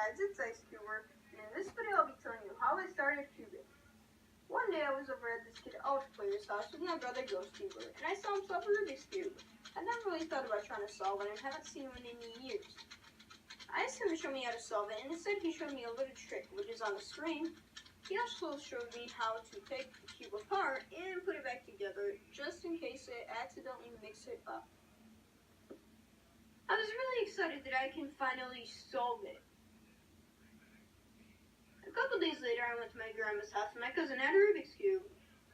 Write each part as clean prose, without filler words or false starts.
guys, it's IceCuber, and in this video I'll be telling you how I started cubing. One day I was over at this kid Player's house with my brother Ghostcuber, and I saw him solve a Rubik's Cube. I never really thought about trying to solve it and haven't seen one in years. I asked him to show me how to solve it, and instead he showed me a little trick, which is on the screen. He also showed me how to take the cube apart and put it back together, just in case it accidentally mix it up. I was really excited that I can finally solve it. A couple days later, I went to my grandma's house and my cousin had a Rubik's Cube.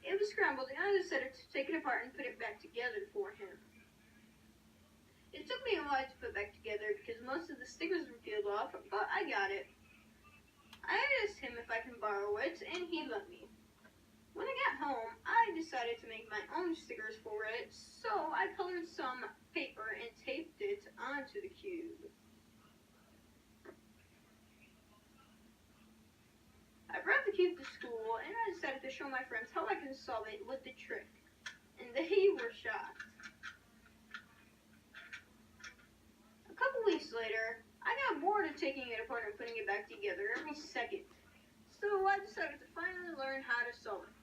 It was scrambled and I decided to take it apart and put it back together for him. It took me a while to put back together because most of the stickers were peeled off, but I got it. I asked him if I can borrow it and he let me. When I got home, I decided to make my own stickers for it, so I colored some paper and taped it onto the cube. I brought the cube to school and I decided to show my friends how I can solve it with the trick, and they were shocked. A couple weeks later, I got bored of taking it apart and putting it back together every second, so I decided to finally learn how to solve it.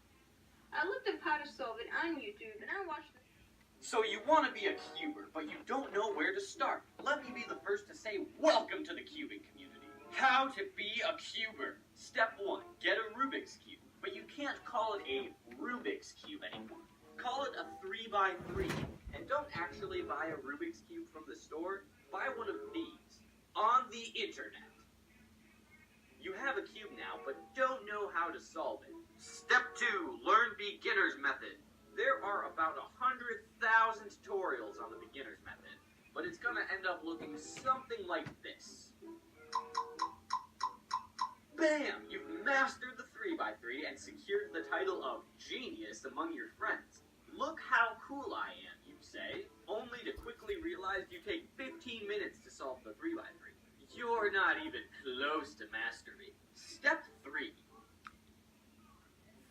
I looked up how to solve it on YouTube and I watched it. So you want to be a cuber, but you don't know where to start. Let me be the first to say welcome to the cubing community. How to be a cuber. Step 1, get a Rubik's Cube. But you can't call it a Rubik's Cube anymore. Call it a 3x3. And don't actually buy a Rubik's Cube from the store. Buy one of these. On the internet. You have a cube now, but don't know how to solve it. Step 2, learn beginner's method. There are about 100,000 tutorials on the beginner's method, but it's gonna end up looking something like this. Bam! You've mastered the 3x3 and secured the title of genius among your friends. Look how cool I am, you say, only to quickly realize you take 15 minutes to solve the 3x3. You're not even close to mastery. Step 3.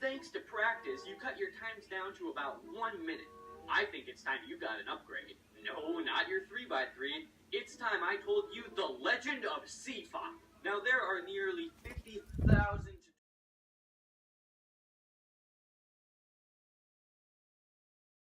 Thanks to practice, you cut your times down to about 1 minute. I think it's time you got an upgrade. No, not your 3x3. It's time I told you the legend of Seed Fox. Now there are nearly 50,000